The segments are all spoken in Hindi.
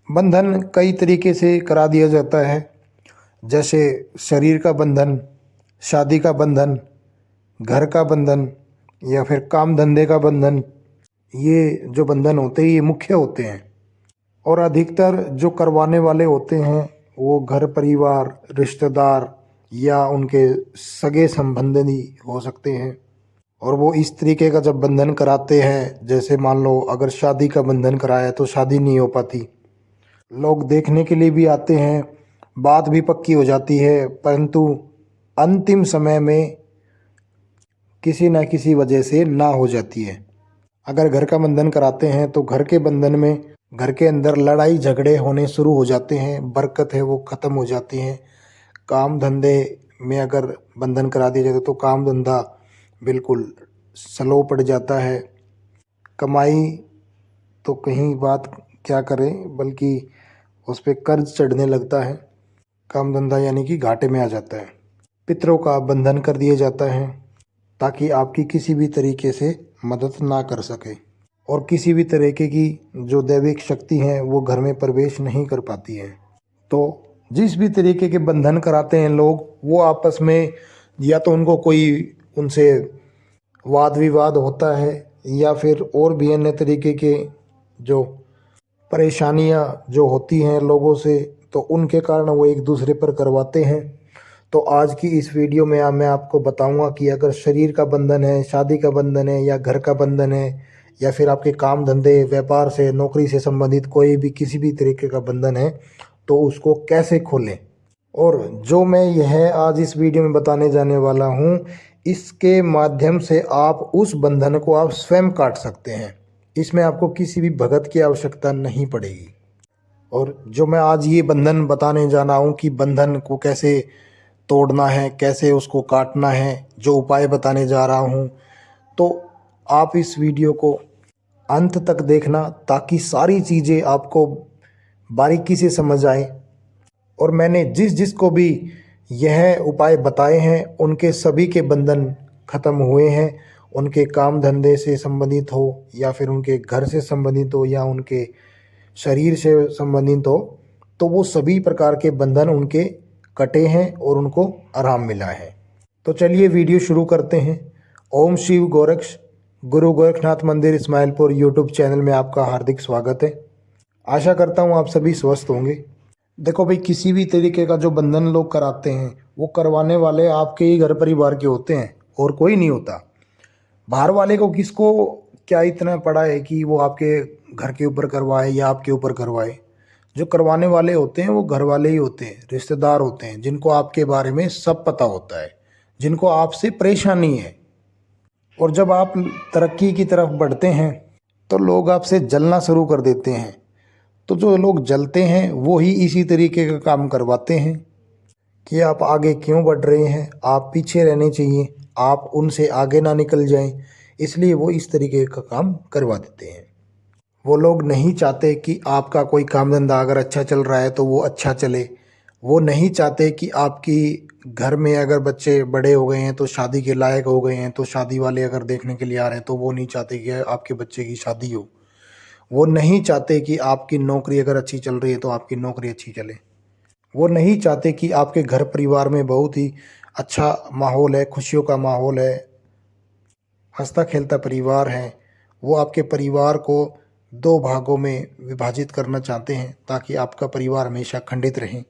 बंधन कई तरीके से करा दिया जाता है, जैसे शरीर का बंधन, शादी का बंधन, घर का बंधन या फिर काम धंधे का बंधन। ये जो बंधन होते हैं ये मुख्य होते हैं और अधिकतर जो करवाने वाले होते हैं वो घर परिवार, रिश्तेदार या उनके सगे संबंधी हो सकते हैं। और वो इस तरीके का जब बंधन कराते हैं, जैसे मान लो अगर शादी का बंधन कराया तो शादी नहीं हो पाती, लोग देखने के लिए भी आते हैं, बात भी पक्की हो जाती है, परंतु अंतिम समय में किसी न किसी वजह से ना हो जाती है। अगर घर का बंधन कराते हैं तो घर के बंधन में घर के अंदर लड़ाई झगड़े होने शुरू हो जाते हैं, बरकत है वो ख़त्म हो जाती है। काम धंधे में अगर बंधन करा दिया जाए तो काम धंधा बिल्कुल स्लो पड़ जाता है। कमाई तो कहीं बात क्या करें, बल्कि उस पर कर्ज चढ़ने लगता है। काम धंधा यानी कि घाटे में आ जाता है। पितरों का बंधन कर दिया जाता है ताकि आपकी किसी भी तरीके से मदद ना कर सके और किसी भी तरीके की जो दैविक शक्ति है वो घर में प्रवेश नहीं कर पाती है। तो जिस भी तरीके के बंधन कराते हैं लोग, वो आपस में या तो उनको कोई उनसे वाद विवाद होता है या फिर और भी अन्य तरीके के जो परेशानियां जो होती हैं लोगों से, तो उनके कारण वो एक दूसरे पर करवाते हैं। तो आज की इस वीडियो में मैं आपको बताऊंगा कि अगर शरीर का बंधन है, शादी का बंधन है या घर का बंधन है या फिर आपके काम धंधे, व्यापार से, नौकरी से संबंधित कोई भी किसी भी तरीके का बंधन है तो उसको कैसे खोलें। और जो मैं यह आज इस वीडियो में बताने जाने वाला हूँ, इसके माध्यम से आप उस बंधन को आप स्वयं काट सकते हैं। इसमें आपको किसी भी भगत की आवश्यकता नहीं पड़ेगी। और जो मैं आज ये बंधन बताने जाना हूँ कि बंधन को कैसे तोड़ना है, कैसे उसको काटना है, जो उपाय बताने जा रहा हूँ, तो आप इस वीडियो को अंत तक देखना ताकि सारी चीज़ें आपको बारीकी से समझ आए। और मैंने जिस जिस को भी यह उपाय बताए हैं उनके सभी के बंधन खत्म हुए हैं। उनके काम धंधे से संबंधित हो या फिर उनके घर से संबंधित हो या उनके शरीर से संबंधित हो, तो वो सभी प्रकार के बंधन उनके कटे हैं और उनको आराम मिला है। तो चलिए वीडियो शुरू करते हैं। ओम शिव गोरक्ष गुरु गोरखनाथ मंदिर इस्माइलपुर यूट्यूब चैनल में आपका हार्दिक स्वागत है। आशा करता हूँ आप सभी स्वस्थ होंगे। देखो भाई, किसी भी तरीके का जो बंधन लोग कराते हैं वो करवाने वाले आपके ही घर परिवार के होते हैं और कोई नहीं होता। बाहर वाले को किसको क्या इतना पड़ा है कि वो आपके घर के ऊपर करवाए या आपके ऊपर करवाए। जो करवाने वाले होते हैं वो घर वाले ही होते हैं, रिश्तेदार होते हैं, जिनको आपके बारे में सब पता होता है, जिनको आपसे परेशानी है। और जब आप तरक्की की तरफ बढ़ते हैं तो लोग आपसे जलना शुरू कर देते हैं। तो जो लोग जलते हैं वो ही इसी तरीके का काम करवाते हैं कि आप आगे क्यों बढ़ रहे हैं, आप पीछे रहने चाहिए, आप उनसे आगे ना निकल जाएं। इसलिए वो इस तरीके का काम करवा देते हैं। वो लोग नहीं चाहते कि आपका कोई काम धंधा अगर अच्छा चल रहा है तो वो अच्छा चले। वो नहीं चाहते कि आपकी घर में अगर बच्चे बड़े हो गए हैं तो शादी के लायक हो गए हैं, तो शादी वाले अगर देखने के लिए आ रहे हैं तो वो नहीं चाहते कि आपके बच्चे की शादी हो। वो नहीं चाहते कि आपकी नौकरी अगर अच्छी चल रही है तो आपकी नौकरी अच्छी चले। वो नहीं चाहते कि आपके घर परिवार में बहुत ही अच्छा माहौल है, खुशियों का माहौल है, हंसता खेलता परिवार है। वो आपके परिवार को दो भागों में विभाजित करना चाहते हैं ताकि आपका परिवार हमेशा खंडित रहे।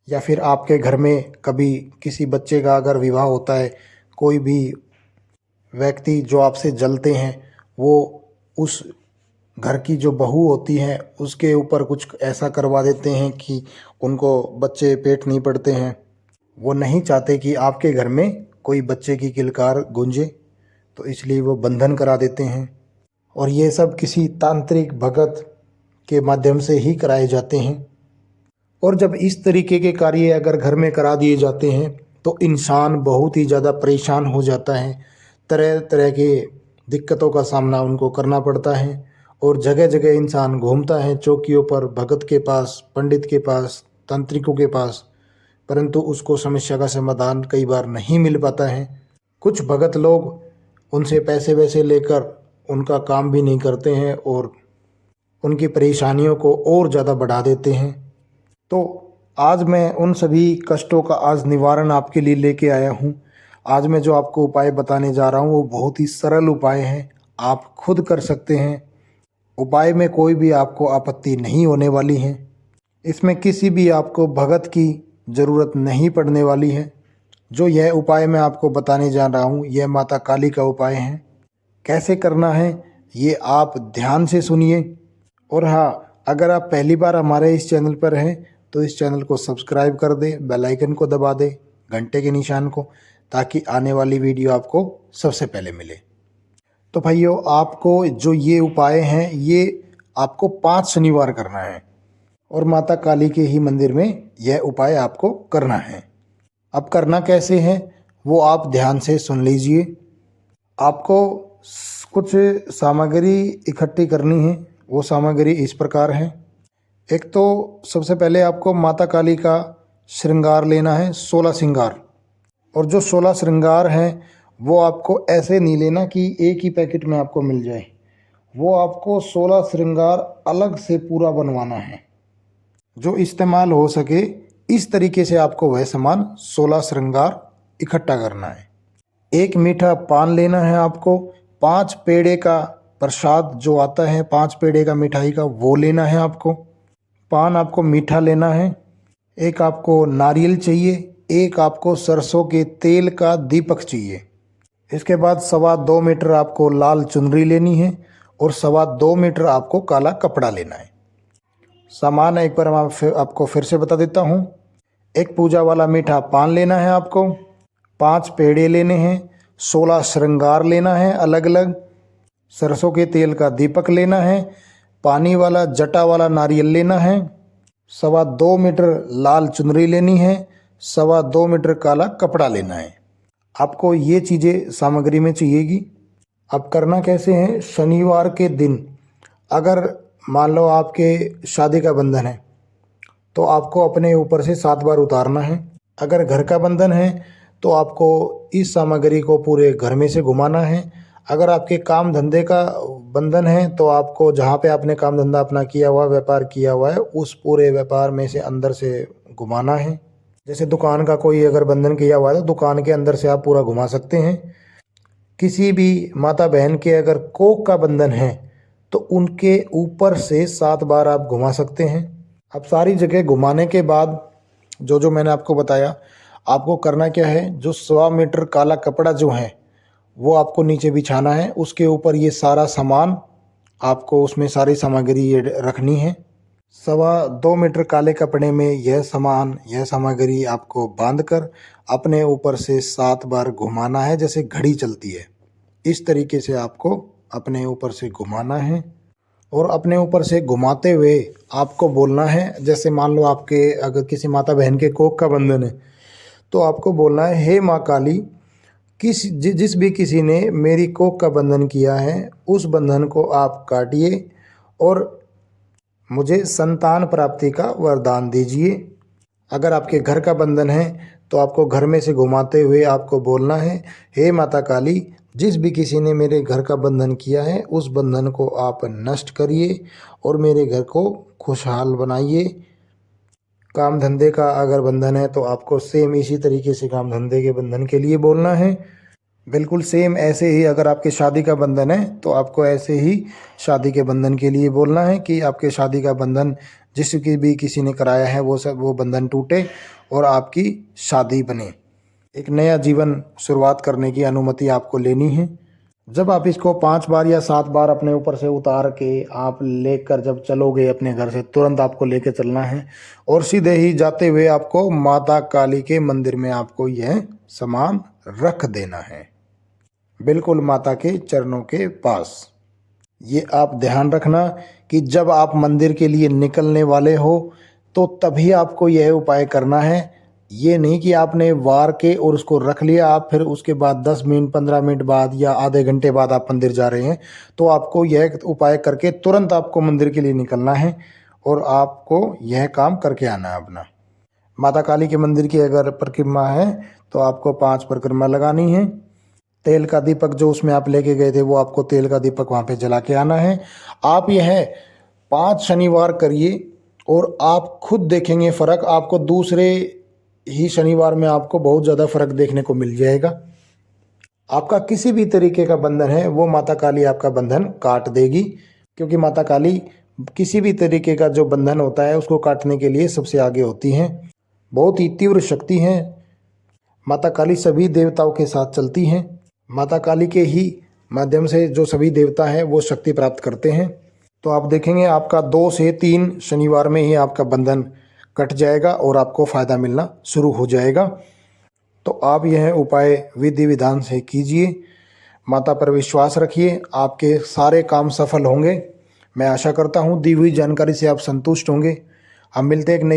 या फिर आपके घर में कभी किसी बच्चे का अगर विवाह होता है, कोई भी व्यक्ति जो आपसे जलते हैं वो उस घर की जो बहू होती है उसके ऊपर कुछ ऐसा करवा देते हैं कि उनको बच्चे पेट नहीं पड़ते हैं। वो नहीं चाहते कि आपके घर में कोई बच्चे की किलकार गूंजे, तो इसलिए वो बंधन करा देते हैं। और ये सब किसी तांत्रिक भगत के माध्यम से ही कराए जाते हैं। और जब इस तरीके के कार्य अगर घर में करा दिए जाते हैं तो इंसान बहुत ही ज़्यादा परेशान हो जाता है। तरह तरह के दिक्कतों का सामना उनको करना पड़ता है और जगह जगह इंसान घूमता है, चौकियों पर, भगत के पास, पंडित के पास, तांत्रिकों के पास, परंतु उसको समस्या का समाधान कई बार नहीं मिल पाता है। कुछ भगत लोग उनसे पैसे वैसे लेकर उनका काम भी नहीं करते हैं और उनकी परेशानियों को और ज़्यादा बढ़ा देते हैं। तो आज मैं उन सभी कष्टों का आज निवारण आपके लिए लेके आया हूँ। आज मैं जो आपको उपाय बताने जा रहा हूँ वो बहुत ही सरल उपाय हैं, आप खुद कर सकते हैं। उपाय में कोई भी आपको आपत्ति नहीं होने वाली है। इसमें किसी भी आपको भगत की ज़रूरत नहीं पड़ने वाली है। जो यह उपाय मैं आपको बताने जा रहा हूँ यह माता काली का उपाय है। कैसे करना है ये आप ध्यान से सुनिए। और हाँ, अगर आप पहली बार हमारे इस चैनल पर हैं तो इस चैनल को सब्सक्राइब कर दें, बेल आइकन को दबा दें, घंटे के निशान को, ताकि आने वाली वीडियो आपको सबसे पहले मिले। तो भाइयों, आपको जो ये उपाय हैं ये आपको 5 शनिवार करना है और माता काली के ही मंदिर में यह उपाय आपको करना है। अब करना कैसे है वो आप ध्यान से सुन लीजिए। आपको कुछ सामग्री इकट्ठी करनी है। वो सामग्री इस प्रकार है। एक तो सबसे पहले आपको माता काली का श्रृंगार लेना है, 16 श्रृंगार। और जो 16 श्रृंगार हैं वो आपको ऐसे नहीं लेना कि एक ही पैकेट में आपको मिल जाए। वो आपको 16 श्रृंगार अलग से पूरा बनवाना है, जो इस्तेमाल हो सके इस तरीके से आपको वह सामान 16 श्रृंगार इकट्ठा करना है। एक मीठा पान लेना है आपको। 5 पेड़े का प्रसाद जो आता है, 5 पेड़े का मिठाई का, वो लेना है आपको। पान आपको मीठा लेना है। एक आपको नारियल चाहिए। एक आपको सरसों के तेल का दीपक चाहिए। इसके बाद 2.25 मीटर आपको लाल चुनरी लेनी है और 2.25 मीटर आपको काला कपड़ा लेना है। सामान एक बार मैं आपको फिर से बता देता हूँ। एक पूजा वाला मीठा पान लेना है आपको, 5 पेड़े लेने हैं, 16 श्रृंगार लेना है अलग अलग, सरसों के तेल का दीपक लेना है, पानी वाला जटा वाला नारियल लेना है, 2.25 मीटर लाल चुनरी लेनी है, 2.25 मीटर काला कपड़ा लेना है। आपको ये चीज़ें सामग्री में चाहिएगी। अब करना कैसे है, शनिवार के दिन अगर मान लो आपके शादी का बंधन है तो आपको अपने ऊपर से 7 बार उतारना है। अगर घर का बंधन है तो आपको इस सामग्री को पूरे घर में से घुमाना है। अगर आपके काम धंधे का बंधन है तो आपको जहाँ पे आपने काम धंधा अपना किया हुआ, व्यापार किया हुआ है, उस पूरे व्यापार में से अंदर से घुमाना है। जैसे दुकान का कोई अगर बंधन किया हुआ है तो दुकान के अंदर से आप पूरा घुमा सकते हैं। किसी भी माता बहन के अगर कोख का बंधन है तो उनके ऊपर से 7 बार आप घुमा सकते हैं। अब सारी जगह घुमाने के बाद जो जो मैंने आपको बताया, आपको करना क्या है, जो 1.25 मीटर काला कपड़ा जो है वो आपको नीचे बिछाना है। उसके ऊपर ये सारा सामान आपको, उसमें सारी सामग्री ये रखनी है। 2.25 मीटर काले कपड़े में यह सामग्री आपको बांधकर अपने ऊपर से 7 बार घुमाना है, जैसे घड़ी चलती है इस तरीके से आपको अपने ऊपर से घुमाना है। और अपने ऊपर से घुमाते हुए आपको बोलना है, जैसे मान लो आपके अगर किसी माता बहन के कोख का बंधन है तो आपको बोलना है, हे माँ काली, जिस भी किसी ने मेरी कोख का बंधन किया है उस बंधन को आप काटिए और मुझे संतान प्राप्ति का वरदान दीजिए। अगर आपके घर का बंधन है तो आपको घर में से घुमाते हुए आपको बोलना है, हे माता काली, जिस भी किसी ने मेरे घर का बंधन किया है उस बंधन को आप नष्ट करिए और मेरे घर को खुशहाल बनाइए। काम धंधे का अगर बंधन है तो आपको सेम इसी तरीके से काम धंधे के बंधन के लिए बोलना है। बिल्कुल सेम ऐसे ही अगर आपके शादी का बंधन है तो आपको ऐसे ही शादी के बंधन के लिए बोलना है कि आपके शादी का बंधन जिसकी भी किसी ने कराया है वो बंधन टूटे और आपकी शादी बने। एक नया जीवन शुरुआत करने की अनुमति आपको लेनी है। जब आप इसको 5 बार या 7 बार अपने ऊपर से उतार के आप लेकर जब चलोगे अपने घर से, तुरंत आपको लेके चलना है और सीधे ही जाते हुए आपको माता काली के मंदिर में आपको यह सामान रख देना है, बिल्कुल माता के चरणों के पास। ये आप ध्यान रखना कि जब आप मंदिर के लिए निकलने वाले हो तो तभी आपको यह उपाय करना है। ये नहीं कि आपने वार के और उसको रख लिया, आप फिर उसके बाद 10 मिनट 15 मिनट बाद या आधे घंटे बाद आप मंदिर जा रहे हैं, तो आपको यह उपाय करके तुरंत आपको मंदिर के लिए निकलना है और आपको यह काम करके आना है अपना। माता काली के मंदिर की अगर परिक्रमा है तो आपको 5 परिक्रमा लगानी है। तेल का दीपक जो उसमें आप लेके गए थे वो आपको तेल का दीपक वहाँ पे जला के आना है। आप यह 5 शनिवार करिए और आप खुद देखेंगे फ़र्क। आपको दूसरे ही शनिवार में आपको बहुत ज़्यादा फ़र्क देखने को मिल जाएगा। आपका किसी भी तरीके का बंधन है वो माता काली आपका बंधन काट देगी, क्योंकि माता काली किसी भी तरीके का जो बंधन होता है उसको काटने के लिए सबसे आगे होती हैं। बहुत ही तीव्र शक्ति हैं। माता काली सभी देवताओं के साथ चलती हैं। माता काली के ही माध्यम से जो सभी देवता हैं वो शक्ति प्राप्त करते हैं। तो आप देखेंगे आपका 2 से 3 शनिवार में ही आपका बंधन कट जाएगा और आपको फ़ायदा मिलना शुरू हो जाएगा। तो आप यह उपाय विधि विधान से कीजिए, माता पर विश्वास रखिए, आपके सारे काम सफल होंगे। मैं आशा करता हूँ दी हुई जानकारी से आप संतुष्ट होंगे। हम मिलते हैं एक नई